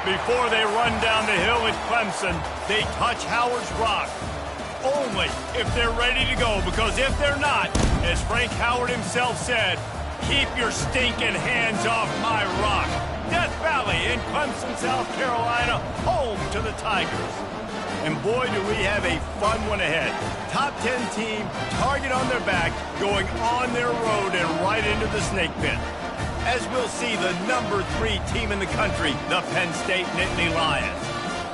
Before they run down the hill at Clemson, they touch Howard's rock. Only if they're ready to go, because if they're not, as Frank Howard himself said, keep your stinking hands off my rock. Death Valley in Clemson, South Carolina, home to the Tigers. And boy, do we have a fun one ahead. Top 10 team, target on their back, going on their road and right into the snake pit. As we'll see the number 3 team in the country, the Penn State Nittany Lions,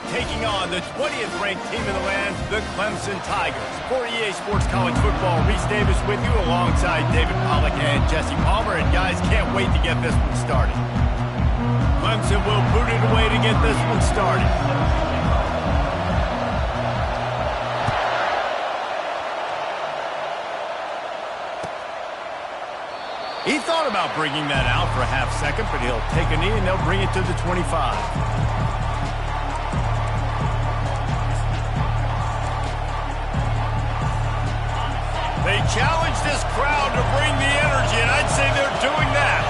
taking on the 20th ranked team in the land, the Clemson Tigers. For EA Sports College Football, Reese Davis with you alongside David Pollack and Jesse Palmer. And guys, can't wait to get this one started. Clemson will boot it away to get this one started. He thought about bringing that out for a half second, but he'll take a knee and they'll bring it to the 25. They challenge this crowd to bring the energy, and I'd say they're doing that.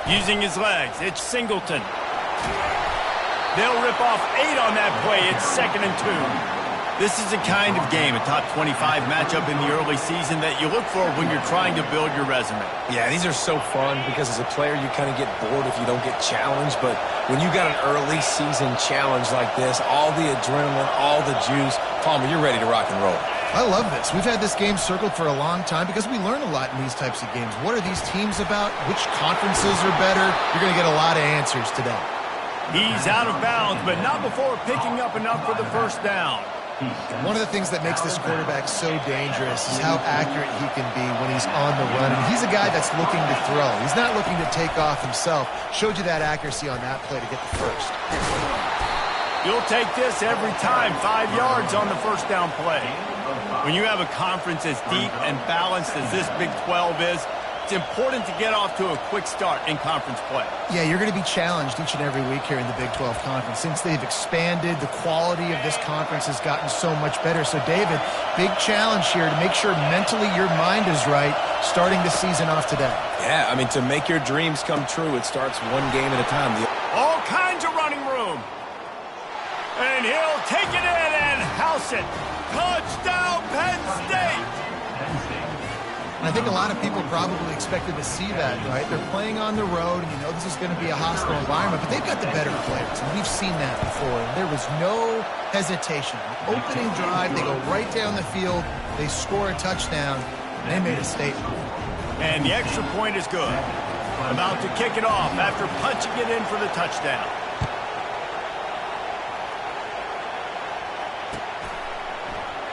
Using his legs, it's Singleton. They'll rip off 8 on that play. It's 2nd and 2. This is the kind of game, a top 25 matchup in the early season, that you look for when you're trying to build your resume. Yeah, these are so fun because as a player, you kind of get bored if you don't get challenged. But when you got an early season challenge like this, all the adrenaline, all the juice, Palmer, you're ready to rock and roll. I love this. We've had this game circled for a long time because we learn a lot in these types of games. What are these teams about? Which conferences are better? You're going to get a lot of answers today. He's out of bounds, but not before picking up enough for the first down. One of the things that makes this quarterback so dangerous is how accurate he can be when he's on the run. And he's a guy that's looking to throw. He's not looking to take off himself. Showed you that accuracy on that play to get the first. You'll take this every time. 5 yards on the first down play. When you have a conference as deep and balanced as this Big 12 is, it's important to get off to a quick start in conference play. Yeah, you're going to be challenged each and every week here in the Big 12 Conference. Since they've expanded, the quality of this conference has gotten so much better. So, David, big challenge here to make sure mentally your mind is right starting the season off today. Yeah, I mean, to make your dreams come true, it starts one game at a time. All kinds of running room. And he'll take it in and house it. Touchdown, Penn State! And I think a lot of people probably expected to see that, right? They're playing on the road, and you know this is going to be a hostile environment, but they've got the better players, and we've seen that before. And there was no hesitation. The opening drive, they go right down the field, they score a touchdown, and they made a statement. And the extra point is good. About to kick it off after punching it in for the touchdown.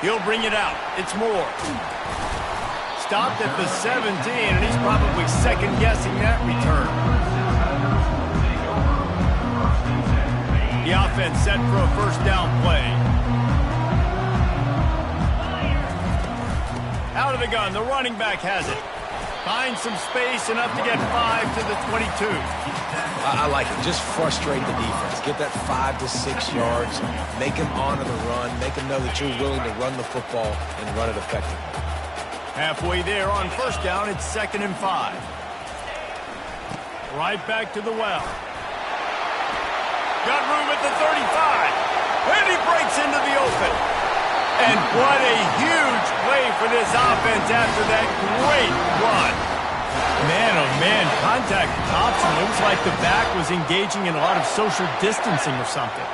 He'll bring it out. It's Moore. Stopped at the 17, and he's probably second-guessing that return. The offense set for a first down play. Out of the gun, the running back has it. Finds some space, enough to get 5 to the 22. I like it. Just frustrate the defense. Get that 5 to 6 yards. Make them honor the run. Make them know that you're willing to run the football and run it effectively. Halfway there on first down, it's 2nd and 5. Right back to the well. Got room at the 35. And he breaks into the open. And what a huge play for this offense after that great run. Man, oh man, contact Thompson. It was like the back was engaging in a lot of social distancing or something.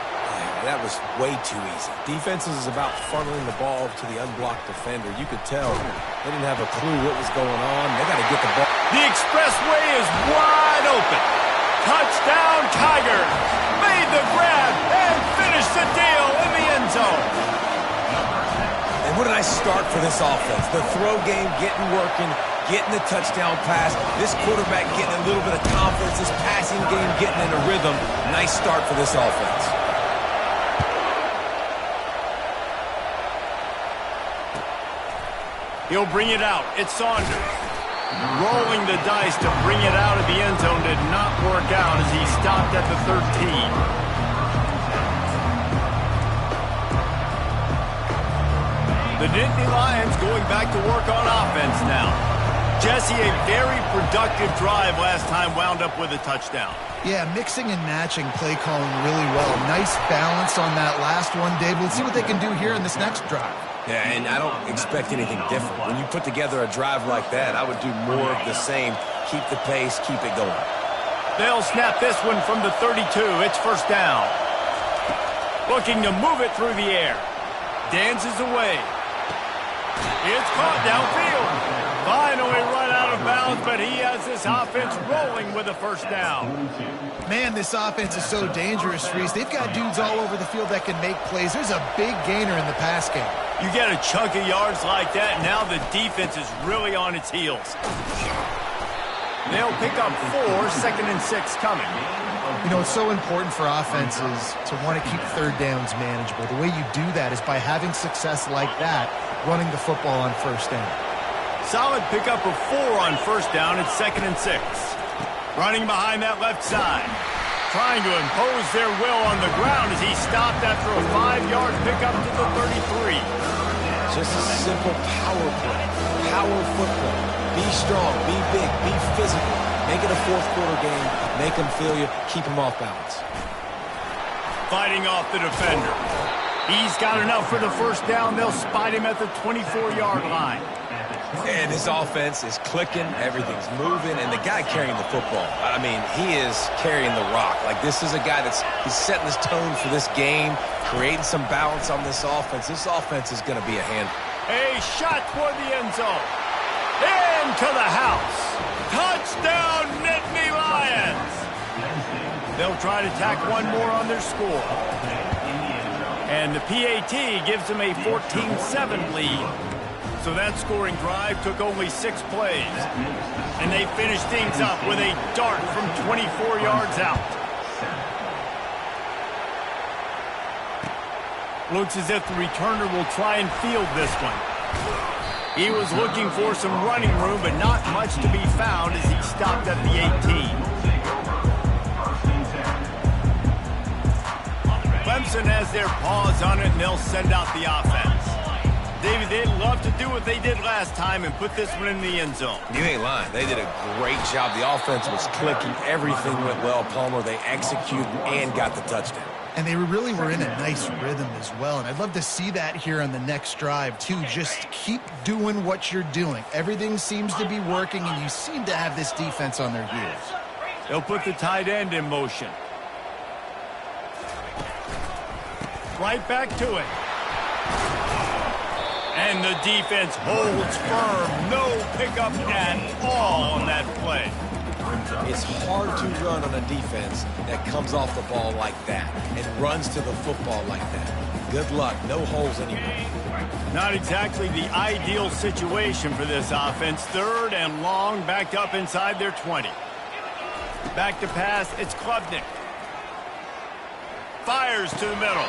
That was way too easy. Defenses is about funneling the ball to the unblocked defender. You could tell they didn't have a clue what was going on. They got to get the ball. The expressway is wide open. Touchdown, Tigers. Made the grab and finished the deal in the end zone. And what a nice start for this offense. The throw game getting working, getting the touchdown pass. This quarterback getting a little bit of confidence. This passing game getting in a rhythm. Nice start for this offense. He'll bring it out. It's Saunders. Rolling the dice to bring it out of the end zone did not work out as he stopped at the 13. The Nittany Lions going back to work on offense now. Jesse, a very productive drive last time wound up with a touchdown. Yeah, mixing and matching play calling really well. Nice balance on that last one, Dave. Let's see what they can do here in this next drive. Yeah, and I don't expect anything different. When you put together a drive like that, I would do more of the same. Keep the pace, keep it going. They'll snap this one from the 32. It's first down. Looking to move it through the air. Dances away. It's caught downfield. Finally run out of bounds, but he has this offense rolling with a first down. Man, this offense is so dangerous, Reese. They've got dudes all over the field that can make plays. There's a big gainer in the pass game. You get a chunk of yards like that, now the defense is really on its heels. They'll pick up 4, second and 6 coming. You know, it's so important for offenses to want to keep third downs manageable. The way you do that is by having success like that, running the football on first down. Solid pickup of 4 on first down. It's second and 6. Running behind that left side. Trying to impose their will on the ground as he stopped after a 5-yard pickup to the 33. Just a simple power play. Power football. Be strong, be big, be physical. Make it a fourth-quarter game. Make them feel you. Keep them off balance. Fighting off the defender. He's got enough for the first down. They'll spot him at the 24-yard line. And his offense is clicking. Everything's moving. And the guy carrying the football, I mean, he is carrying the rock. Like, this is a guy he's setting this tone for this game, creating some balance on this offense. This offense is going to be a handful. A shot toward the end zone. Into the house. Touchdown, Nittany Lions. They'll try to tack one more on their score. And the PAT gives them a 14-7 lead. So that scoring drive took only 6 plays. And they finished things up with a dart from 24 yards out. Looks as if the returner will try and field this one. He was looking for some running room, but not much to be found as he stopped at the 18. Clemson has their paws on it, and they'll send out the offense. David, they'd love to do what they did last time and put this one in the end zone. You ain't lying. They did a great job. The offense was clicking. Everything went well. Palmer, they executed and got the touchdown. And they really were in a nice rhythm as well. And I'd love to see that here on the next drive, too. Just keep doing what you're doing. Everything seems to be working, and you seem to have this defense on their heels. They'll put the tight end in motion. Right back to it. And the defense holds firm. No pickup at all on that play. It's hard to run on a defense that comes off the ball like that and runs to the football like that. Good luck. No holes anywhere. Not exactly the ideal situation for this offense. Third and long, backed up inside their 20. Back to pass, it's Klubnik. Fires to the middle.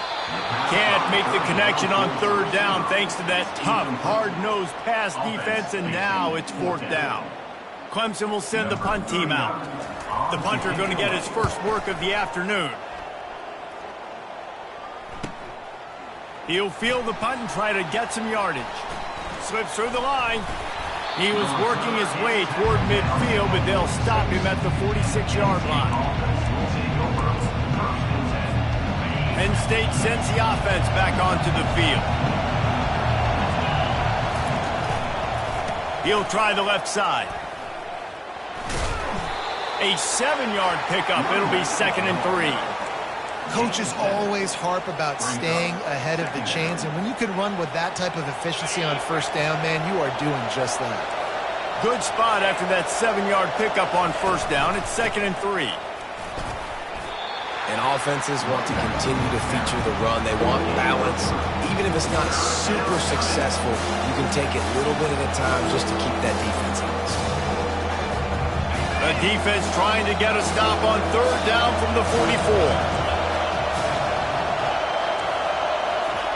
Can't make the connection on third down thanks to that tough, hard-nosed pass defense, and now it's fourth down. Clemson will send the punt team out. The punter going to get his first work of the afternoon. He'll field the punt and try to get some yardage. Slips through the line. He was working his way toward midfield, but they'll stop him at the 46-yard line. Penn State sends the offense back onto the field. He'll try the left side. A 7-yard pickup. It'll be second and 3. Coaches always harp about staying ahead of the chains, and when you can run with that type of efficiency on first down, man, you are doing just that. Good spot after that 7-yard pickup on first down. It's second and 3. And offenses want to continue to feature the run. They want balance. Even if it's not super successful, you can take it little bit at a time just to keep that defense honest. The defense trying to get a stop on third down from the 44.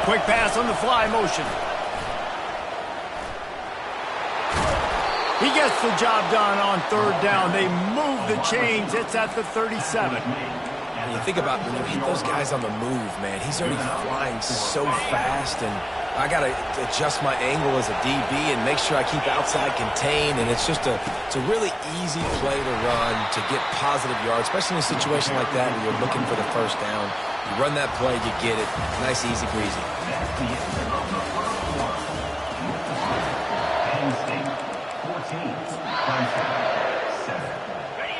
Quick pass on the fly motion. He gets the job done on third down. They move the chains. It's at the 37. You think about when you hit those guys on the move, man, he's already flying so fast, and I got to adjust my angle as a DB and make sure I keep outside contained, and it's a really easy play to run to get positive yards, especially in a situation like that where you're looking for the first down. You run that play, you get it. Nice, easy breezy.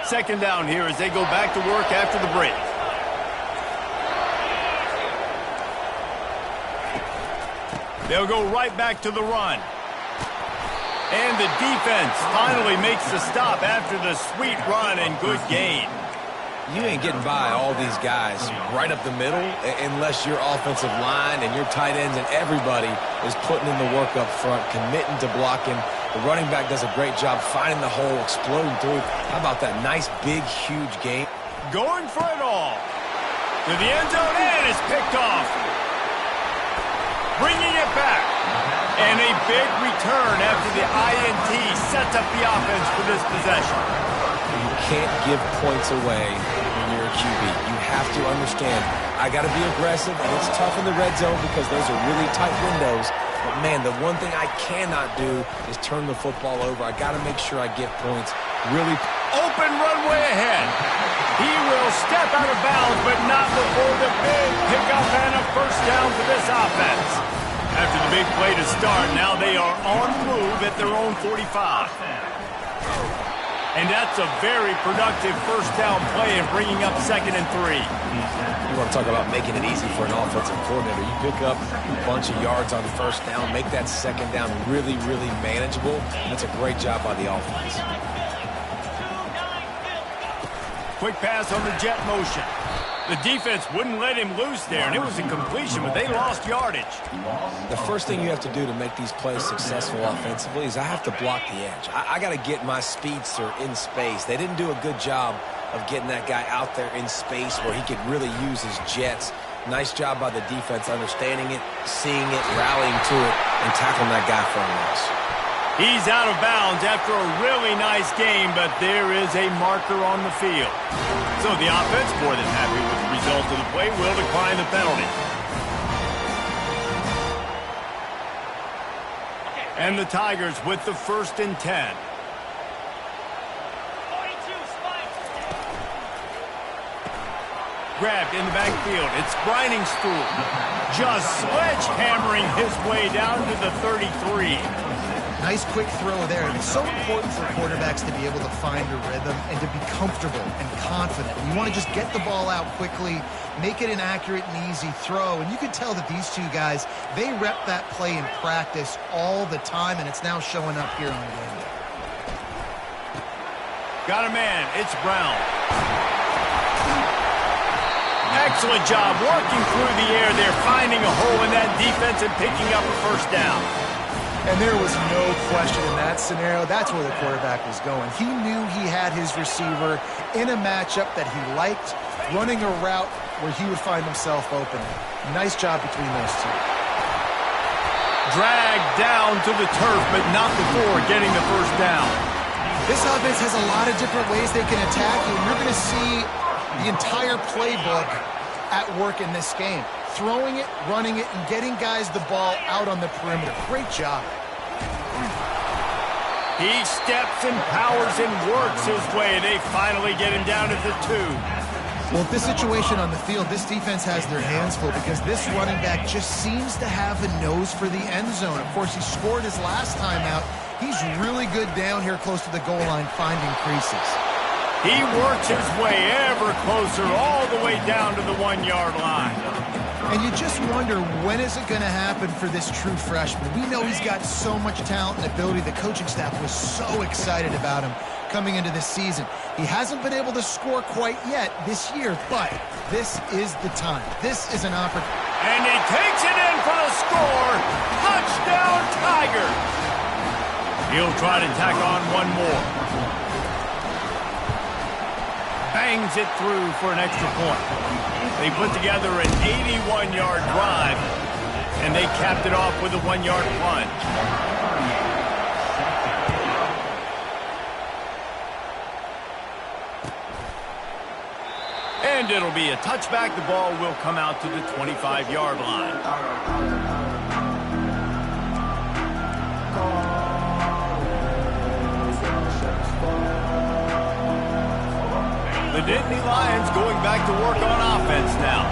Second down here as they go back to work after the break. They'll go right back to the run. And the defense finally makes the stop after the sweet run and good gain. You ain't getting by all these guys right up the middle unless your offensive line and your tight ends and everybody is putting in the work up front, committing to blocking. The running back does a great job finding the hole, exploding through. How about that nice, big, huge game? Going for it all. To the end zone, and it's picked off. Bringing it back. And a big return after the INT sets up the offense for this possession. You can't give points away when you're a QB. You have to understand, I got to be aggressive, and it's tough in the red zone because those are really tight windows. But, man, the one thing I cannot do is turn the football over. I got to make sure I get points. Really open runway ahead. He will step out of bounds, but not before the big pickup and a first down for this offense. After the big play to start, now they are on the move at their own 45. And that's a very productive first down play and bringing up 2nd and 3. You want to talk about making it easy for an offensive coordinator. You pick up a bunch of yards on first down, make that second down really, really manageable. That's a great job by the offense. Quick pass on the jet motion. The defense wouldn't let him loose there, and it was a completion, but they lost yardage. The first thing you have to do to make these plays successful offensively is I have to block the edge. I got to get my speedster in space. They didn't do a good job of getting that guy out there in space where he could really use his jets. Nice job by the defense understanding it, seeing it, rallying to it, and tackling that guy for a loss. He's out of bounds after a really nice game, but there is a marker on the field. So the offense, more than happy with the result of the play, will decline the penalty. And the Tigers with the 1st and 10. Grabbed in the backfield. It's Briningstool. Just sledgehammering his way down to the 33. Nice quick throw there. And it's so important for quarterbacks to be able to find a rhythm and to be comfortable and confident. You want to just get the ball out quickly, make it an accurate and easy throw. And you can tell that these two guys, they rep that play in practice all the time, and it's now showing up here on game day. Got a man. It's Brown. Excellent job working through the air there, finding a hole in that defense and picking up a first down. And there was no question in that scenario. That's where the quarterback was going. He knew he had his receiver in a matchup that he liked, running a route where he would find himself open. Nice job between those two. Dragged down to the turf, but not before getting the first down. This offense has a lot of different ways they can attack you, and you're going to see the entire playbook at work in this game. Throwing it, running it, and getting guys the ball out on the perimeter. Great job. He steps and powers and works his way. They finally get him down at the 2. Well, this situation on the field, this defense has their hands full because this running back just seems to have a nose for the end zone. Of course, he scored his last time out. He's really good down here close to the goal line, finding creases. He works his way ever closer all the way down to the 1-yard line. And you just wonder, when is it going to happen for this true freshman? We know he's got so much talent and ability. The coaching staff was so excited about him coming into this season. He hasn't been able to score quite yet this year, but this is the time. This is an opportunity. And he takes it in for the score. Touchdown, Tigers. He'll try to tack on one more. Bangs it through for an extra point. They put together an 81-yard drive, and they capped it off with a 1-yard plunge. And it'll be a touchback. The ball will come out to the 25-yard line. The Nittany Lions going back to work on offense now.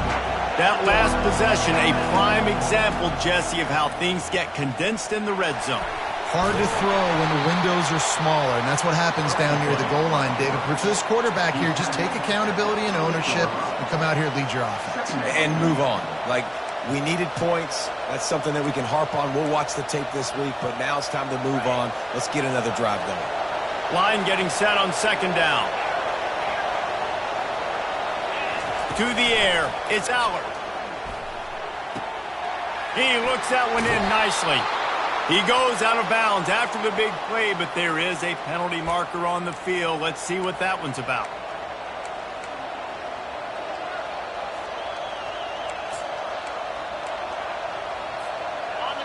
That last possession, a prime example, Jesse, of how things get condensed in the red zone. Hard to throw when the windows are smaller, and that's what happens down near the goal line, David. But for this quarterback here, just take accountability and ownership and come out here and lead your offense. And move on. Like, we needed points. That's something that we can harp on. We'll watch the tape this week, but now it's time to move on. Let's get another drive going. Line getting set on second down. To the air, it's Allard. He looks that one in nicely. He goes out of bounds after the big play, but there is a penalty marker on the field. Let's see what that one's about.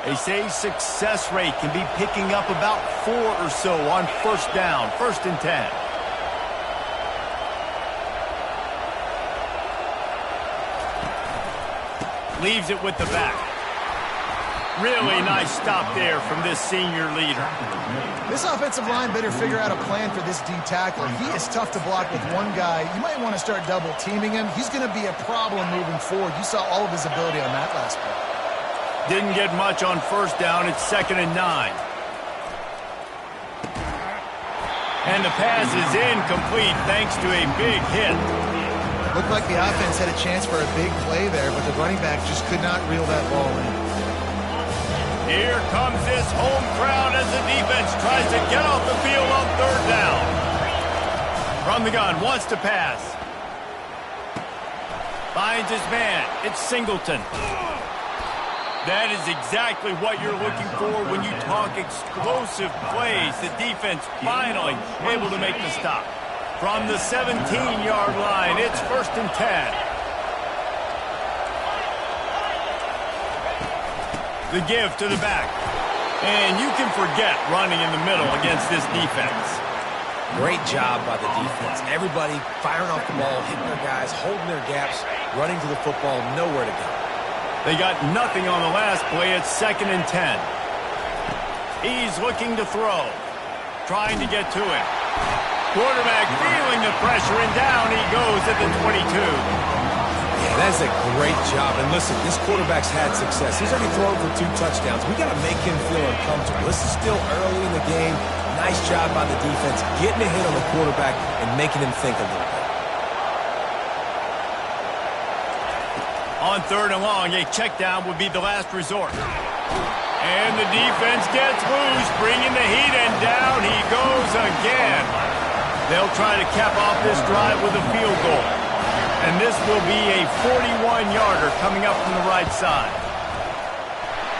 They say success rate can be picking up about 4 or so on first down, 1st and 10. Leaves it with the back. Really nice stop there from this senior leader. This offensive line better figure out a plan for this D tackler. He is tough to block with one guy. You might want to start double teaming him. He's going to be a problem moving forward. You saw all of his ability on that last play. Didn't get much on first down. It's 2nd and 9. And the pass is incomplete thanks to a big hit. Looked like the offense had a chance for a big play there, but the running back just could not reel that ball in. Here comes this home crowd as the defense tries to get off the field on 3rd down. From the gun, wants to pass. Finds his man. It's Singleton. That is exactly what you're looking for when you talk explosive plays. The defense finally able to make the stop. From the 17-yard line, it's 1st and 10. The give to the back. And you can forget running in the middle against this defense. Great job by the defense. Everybody firing off the ball, hitting their guys, holding their gaps, running to the football, nowhere to go. They got nothing on the last play. It's 2nd and 10. He's looking to throw. Trying to get to it. Quarterback feeling the pressure, and down he goes at the 22. Yeah, that's a great job. And listen, this quarterback's had success. He's already thrown for 2 touchdowns. We got to make him feel uncomfortable. This is still early in the game. Nice job by the defense, getting a hit on the quarterback and making him think a little bit. On 3rd and long, a check down would be the last resort. And the defense gets loose, bringing the heat, and down he goes again. They'll try to cap off this drive with a field goal. And this will be a 41-yarder coming up from the right side.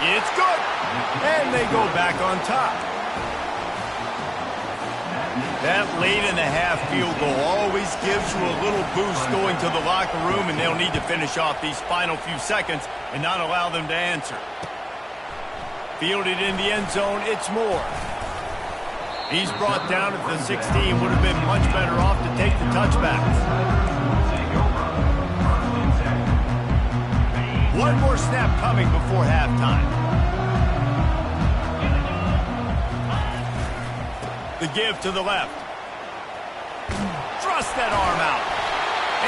It's good. And they go back on top. That late-in-the-half field goal always gives you a little boost going to the locker room, and they'll need to finish off these final few seconds and not allow them to answer. Fielded in the end zone, it's Moore. He's brought down at the 16. Would have been much better off to take the touchback. One more snap coming before halftime. The give to the left. Thrust that arm out.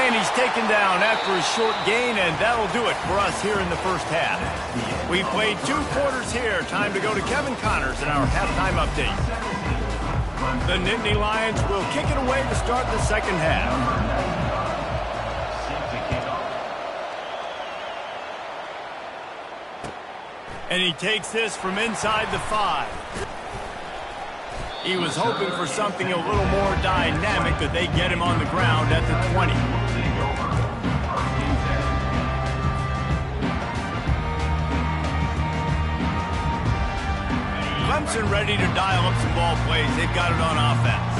And he's taken down after a short gain, and that'll do it for us here in the first half. We've played 2 quarters here. Time to go to Kevin Connors in our halftime update. The Nittany Lions will kick it away to start the second half. And he takes this from inside the 5. He was hoping for something a little more dynamic, but they get him on the ground at the 20. Clemson ready to dial up some ball plays. They've got it on offense.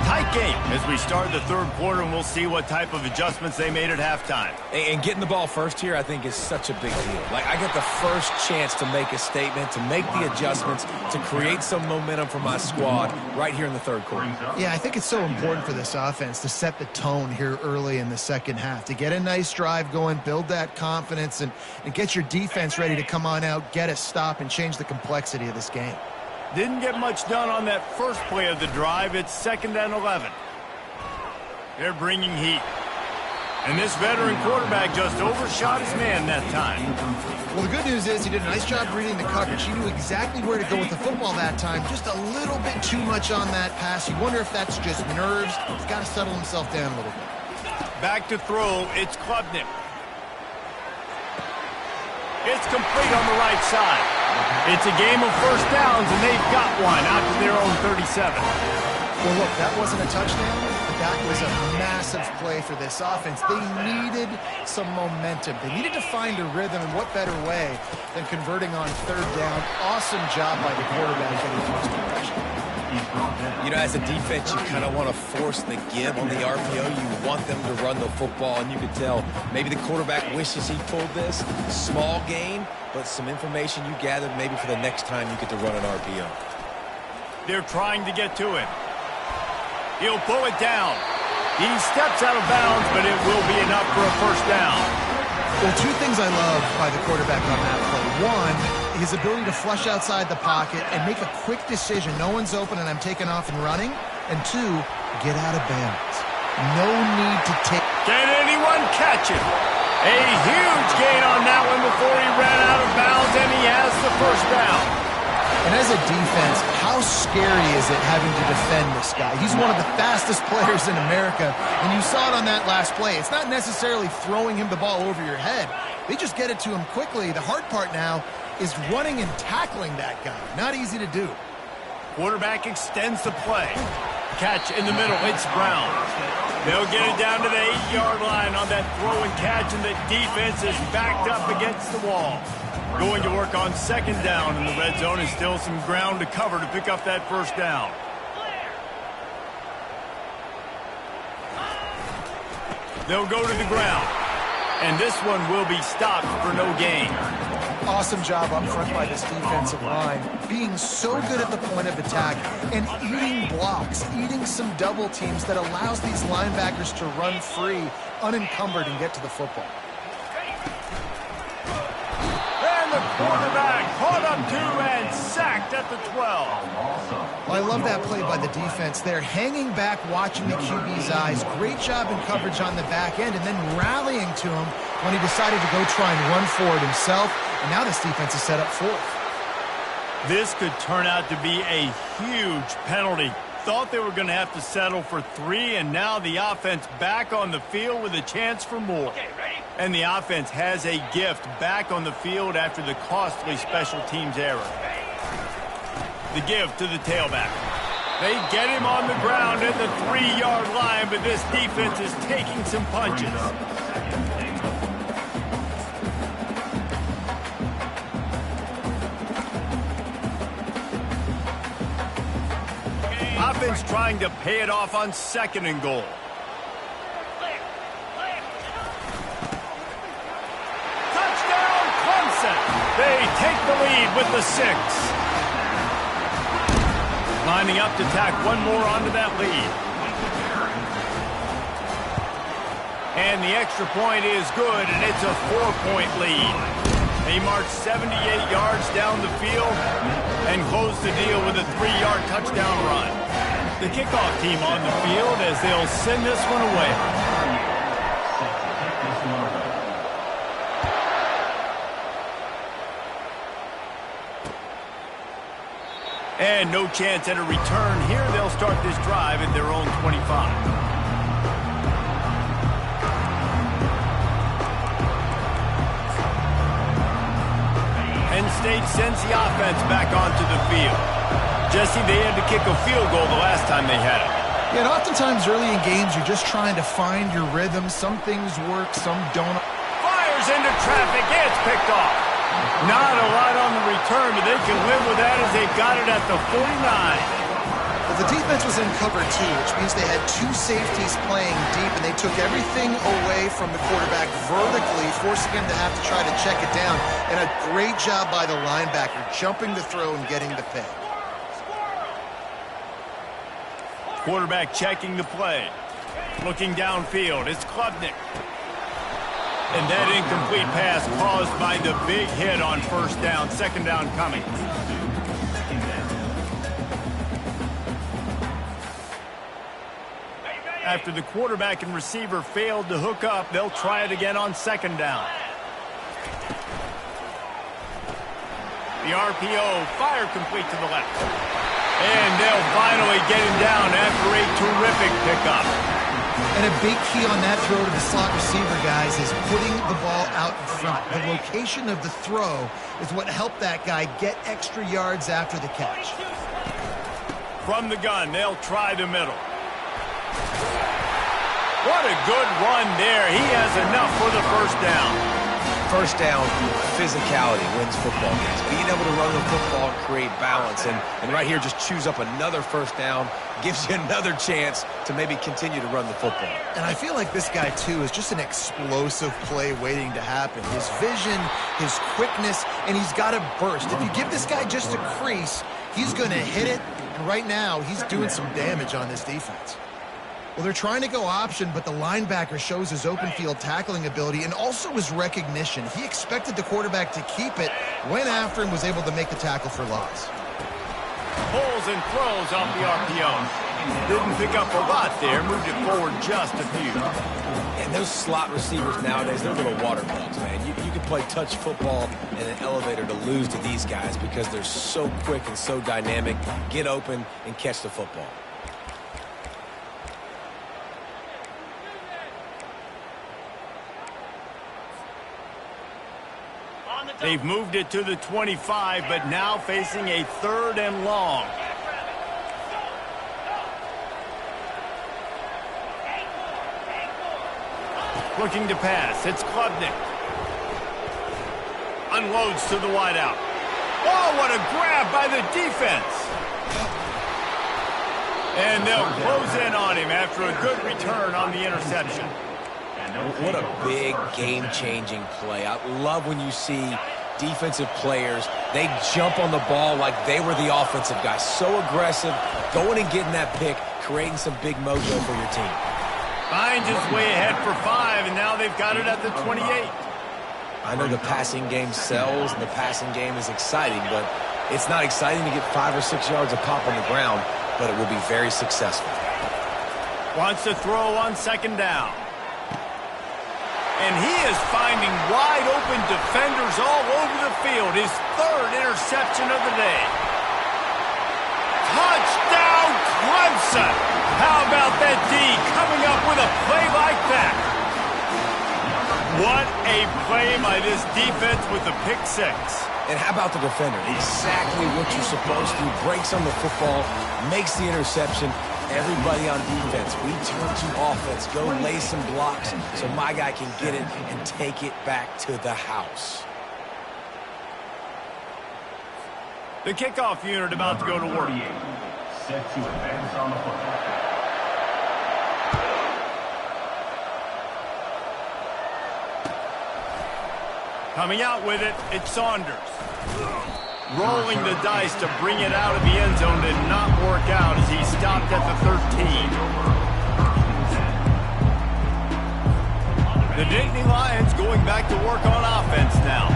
Tight game as we start the third quarter, and we'll see what type of adjustments they made at halftime. And getting the ball first here, I think, is such a big deal. Like, I get the first chance to make a statement, to make the adjustments, to create some momentum for my squad right here in the third quarter. Yeah, I think it's so important for this offense to set the tone here early in the second half, to get a nice drive going, build that confidence, and get your defense ready to come on out, get a stop, and change the complexity of this game. Didn't get much done on that first play of the drive. It's 2nd and 11. They're bringing heat. And this veteran quarterback just overshot his man that time. Well, the good news is he did a nice job reading the coverage. He knew exactly where to go with the football that time. Just a little bit too much on that pass. You wonder if that's just nerves. He's got to settle himself down a little bit. Back to throw. It's Klubnik. It's complete on the right side. It's a game of first downs, and they've got one out to their own 37. Well, look, that wasn't a touchdown, but that was a massive play for this offense. They needed some momentum. They needed to find a rhythm, and what better way than converting on third down. Awesome job by the quarterback getting through his progression. You know, as a defense, you kind of want to force the give on the RPO. You want them to run the football, and you can tell maybe the quarterback wishes he pulled this. Small gain, but some information you gathered maybe for the next time you get to run an RPO. They're trying to get to him. He'll pull it down. He steps out of bounds, but it will be enough for a first down. Well, two things I love by the quarterback on that play. One, his ability to flush outside the pocket and make a quick decision. No one's open and I'm taking off and running. And two, get out of bounds. No need to take. Can anyone catch him? A huge gain on that one before he ran out of bounds, and he has the first down. And as a defense, how scary is it having to defend this guy? He's one of the fastest players in America, and you saw it on that last play. It's not necessarily throwing him the ball over your head. They just get it to him quickly. The hard part now is running and tackling that guy. Not easy to do. Quarterback extends the play. Catch in the middle. It's Brown. They'll get it down to the 8-yard line on that throw and catch, and the defense is backed up against the wall. Going to work on 2nd down in the red zone, and still some ground to cover to pick up that first down. They'll go to the ground, and this one will be stopped for no gain. Awesome job up front by this defensive line, being so good at the point of attack and eating blocks, eating some double teams that allows these linebackers to run free, unencumbered, and get to the football. The quarterback caught up to and sacked at the 12. Well, I love that play by the defense there. Hanging back, watching the QB's eyes. Great job in coverage on the back end, and then rallying to him when he decided to go try and run forward himself. And now this defense is set up fourth. This could turn out to be a huge penalty. Thought they were going to have to settle for 3, and now the offense back on the field with a chance for more. And the offense has a gift back on the field after the costly special teams error. The give to the tailback. They get him on the ground at the 3-yard line, but this defense is taking some punches. Offense trying to pay it off on 2nd and goal. Touchdown, Clemson. They take the lead with the 6. Lining up to tack one more onto that lead. And the extra point is good, and it's a 4-point lead. They march 78 yards down the field and close the deal with a 3-yard touchdown run. The kickoff team on the field as they'll send this one away. And no chance at a return here. They'll start this drive at their own 25. Penn State sends the offense back onto the field. Jesse, they had to kick a field goal the last time they had it. Yeah, and oftentimes early in games, you're just trying to find your rhythm. Some things work, some don't. Fires into traffic. It's picked off. Not a lot on the return, but they can live with that as they got it at the 49. Well, Well, the defense was in cover 2, which means they had 2 safeties playing deep, and they took everything away from the quarterback vertically, forcing him to have to try to check it down. And a great job by the linebacker, jumping the throw and getting the pick. Quarterback checking the play. Looking downfield, it's Klubnik. And that incomplete pass caused by the big hit on first down. Second down coming. After the quarterback and receiver failed to hook up, they'll try it again on second down. The RPO, fire complete to the left. And they'll finally get him down after a terrific pickup. And a big key on that throw to the slot receiver, guys, is putting the ball out in front. The location of the throw is what helped that guy get extra yards after the catch. From the gun, they'll try the middle. What a good run there. He has enough for the first down. First down, physicality wins football games. Being able to run the football and create balance. And right here, just choose up another first down, gives you another chance to maybe continue to run the football. And I feel like this guy, too, is just an explosive play waiting to happen. His vision, his quickness, and he's got a burst. If you give this guy just a crease, he's going to hit it. And right now, he's doing some damage on this defense. Well, they're trying to go option, but the linebacker shows his open field tackling ability and also his recognition. He expected the quarterback to keep it, went after and was able to make the tackle for loss. Pulls and throws off the RPO. Didn't pick up a lot there, moved it forward just a few. And those slot receivers nowadays, they're little water bugs, man. You can play touch football in an elevator to lose to these guys because they're so quick and so dynamic. Get open and catch the football. They've moved it to the 25, but now facing a 3rd and long. Looking to pass. It's Klubnik. Unloads to the wideout. Oh, what a grab by the defense. And they'll close in on him after a good return on the interception. What a big game-changing play. I love when you see defensive players, they jump on the ball like they were the offensive guys. So aggressive, going and getting that pick, creating some big mojo for your team. Hines is way ahead for 5, and now they've got it at the 28. I know the passing game sells, and the passing game is exciting, but it's not exciting to get 5 or 6 yards of pop on the ground, but it will be very successful. Wants to throw on second down. And he is finding wide-open defenders all over the field. His 3rd interception of the day. Touchdown, Clemson! How about that D coming up with a play like that? What a play by this defense with the pick 6. And how about the defender? Exactly what you're supposed to. Breaks on the football, makes the interception. Everybody on defense, we turn to offense. Go lay some blocks so my guy can get it and take it back to the house. The kickoff unit about to go to work. Set to advance on the football. Coming out with it, it's Saunders. Rolling the dice to bring it out of the end zone did not work out as he stopped at the 13. The Nittany Lions going back to work on offense now.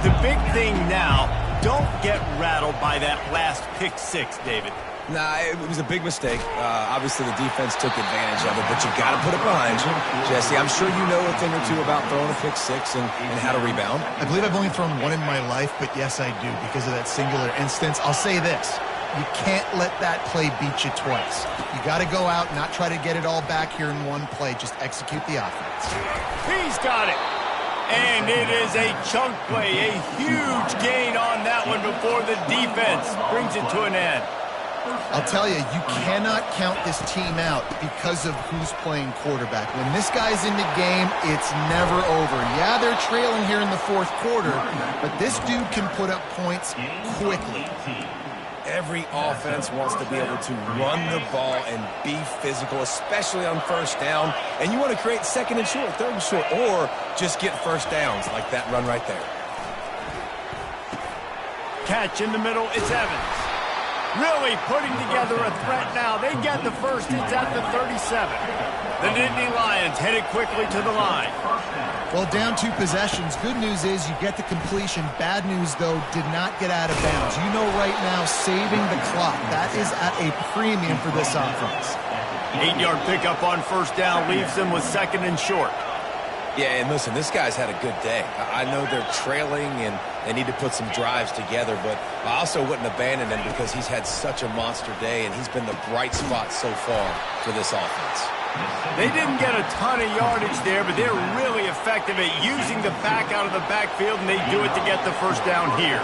The big thing now, don't get rattled by that last pick 6, David. Nah, it was a big mistake. Obviously, the defense took advantage of it, but you got to put it behind you. Jesse, I'm sure you know a thing or two about throwing a pick 6 and how to rebound. I believe I've only thrown 1 in my life, but yes, I do because of that singular instance. I'll say this. You can't let that play beat you twice. You got to go out, not try to get it all back here in one play. Just execute the offense. He's got it. And it is a chunk play, a huge gain on that one before the defense brings it to an end. I'll tell you, you cannot count this team out because of who's playing quarterback. When this guy's in the game, it's never over. Yeah, they're trailing here in the 4th quarter, but this dude can put up points quickly. Every offense wants to be able to run the ball and be physical, especially on first down. And you want to create second and short, third and short, or just get first downs like that run right there. Catch in the middle, it's Evans. Really putting together a threat now. They get the first, it's at the 37. The Nittany Lions headed quickly to the line. Well, down 2 possessions. Good news is you get the completion. Bad news, though, did not get out of bounds. You know right now, saving the clock. That is at a premium for this offense. 8-yard pickup on first down leaves them with second and short. Yeah, and listen, this guy's had a good day. I know they're trailing and they need to put some drives together, but I also wouldn't abandon him because he's had such a monster day, and he's been the bright spot so far for this offense. They didn't get a ton of yardage there, but they're really effective at using the back out of the backfield, and they do it to get the first down here.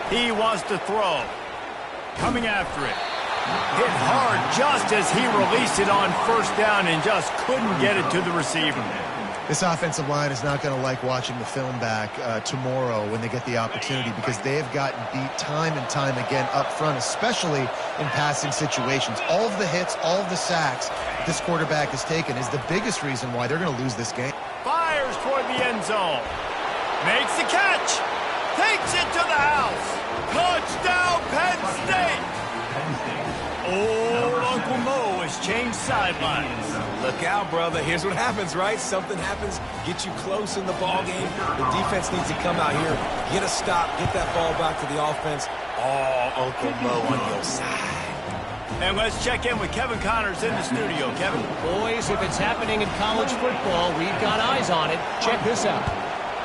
He wants to throw. Coming after it. Hit hard just as he released it on first down and just couldn't get it to the receiver. This offensive line is not going to like watching the film back tomorrow when they get the opportunity, because they have gotten beat time and time again up front, especially in passing situations. All of the hits, all of the sacks this quarterback has taken is the biggest reason why they're going to lose this game. Fires toward the end zone. Makes the catch. Takes it to the house. Touchdown, Penn State. Old Uncle Mo has changed sidelines. Look out, brother. Here's what happens, right? Something happens, get you close in the ball game. The defense needs to come out here, get a stop, get that ball back to the offense. Oh, Uncle Mo on your side. And let's check in with Kevin Connors in the studio. Kevin? Boys, if it's happening in college football, we've got eyes on it. Check this out.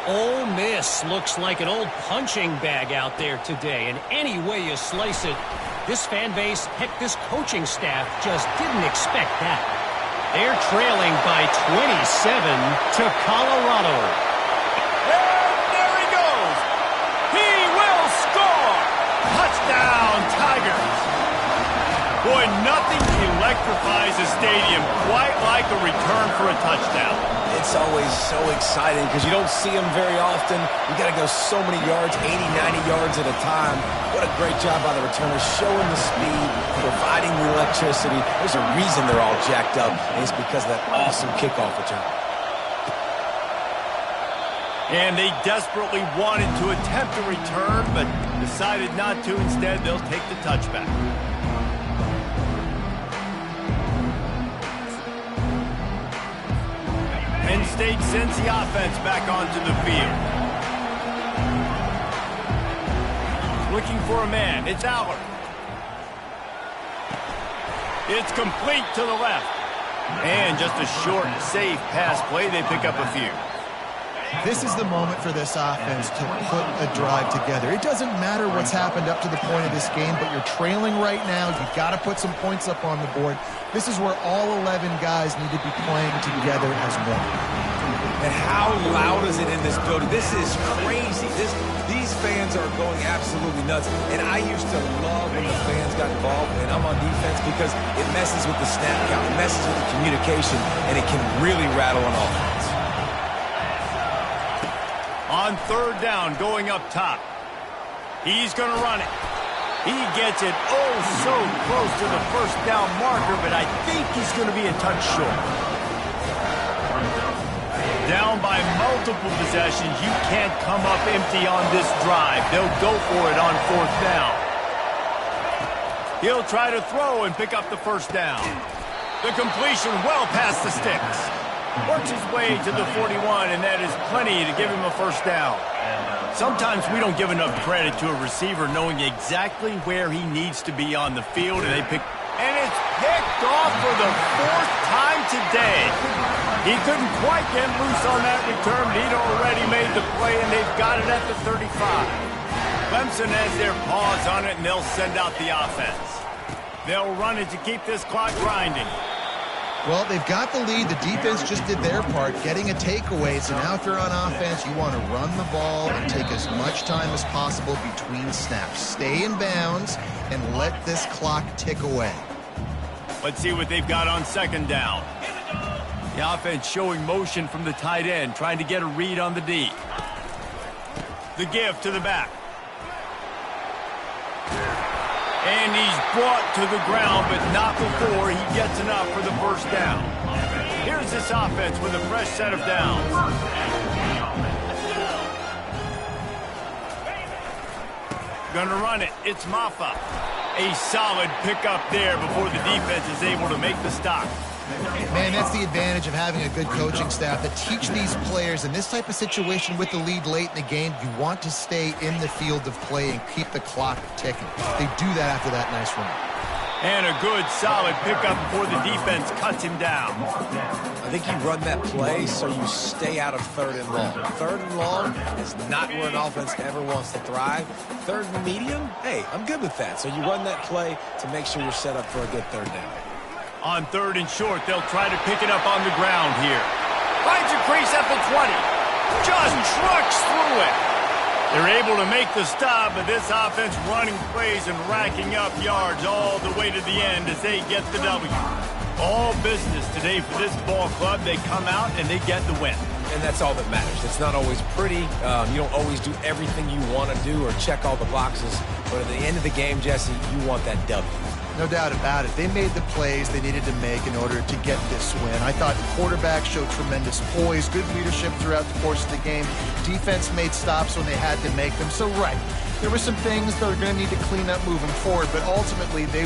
Ole Miss looks like an old punching bag out there today, and any way you slice it, this fan base, heck, this coaching staff just didn't expect that. They're trailing by 27 to Colorado. And there he goes. He will score. Touchdown, Tigers. Boy, nothing electrifies a stadium quite like a return for a touchdown. It's always so exciting because you don't see them very often. You got to go so many yards, 80, 90 yards at a time. What a great job by the returners, showing the speed, providing the electricity. There's a reason they're all jacked up, and it's because of that awesome kickoff return. And they desperately wanted to attempt a return, but decided not to. Instead, they'll take the touchback. Penn State sends the offense back onto the field. Looking for a man. It's Allard. It's complete to the left. And just a short, safe pass play. They pick up a few. This is the moment for this offense to put a drive together. It doesn't matter what's happened up to the point of this game, but you're trailing right now. You've got to put some points up on the board. This is where all 11 guys need to be playing together as one. And how loud is it in this building? This is crazy. These fans are going absolutely nuts. And I used to love when the fans got involved when I'm on defense because it messes with the snap count, it messes with the communication, and it can really rattle an offense. On third down, going up top. He's going to run it. He gets it oh so close to the first down marker, but I think he's going to be a touch short. Down by multiple possessions, you can't come up empty on this drive. They'll go for it on fourth down. He'll try to throw and pick up the first down. The completion well past the sticks. Works his way to the 41, and that is plenty to give him a first down. Sometimes we don't give enough credit to a receiver knowing exactly where he needs to be on the field, and it's picked off for the fourth time today. He couldn't quite get loose on that return, but he'd already made the play, and they've got it at the 35. Clemson has their paws on it, and they'll send out the offense. They'll run it to keep this clock grinding. Well, they've got the lead. The defense just did their part, getting a takeaway. So now if you're on offense, you want to run the ball and take as much time as possible between snaps. Stay in bounds and let this clock tick away. Let's see what they've got on second down. The offense showing motion from the tight end, trying to get a read on the D. The give to the back. And he's brought to the ground, but not before he gets enough for the first down. Here's this offense with a fresh set of downs. Gonna run it. It's Maffa. A solid pickup there before the defense is able to make the stop. Man, that's the advantage of having a good coaching staff that teach these players in this type of situation with the lead late in the game. You want to stay in the field of play and keep the clock ticking. They do that after that nice run. And a good, solid pickup before the defense cuts him down. I think you run that play so you stay out of 3rd and long. 3rd and long is not where an offense ever wants to thrive. 3rd and medium, hey, I'm good with that. So you run that play to make sure you're set up for a good 3rd down. On 3rd and short, they'll try to pick it up on the ground here. Finds a crease at the 20. Just trucks through it. They're able to make the stop, but this offense running plays and racking up yards all the way to the end as they get the W. All business today for this ball club. They come out and they get the win. And that's all that matters. It's not always pretty. You don't always do everything you want to do or check all the boxes. But at the end of the game, Jesse, you want that W. No doubt about it. They made the plays they needed to make in order to get this win. I thought the quarterback showed tremendous poise, good leadership throughout the course of the game. Defense made stops when they had to make them. So, right, there were some things they're going to need to clean up moving forward, but ultimately they were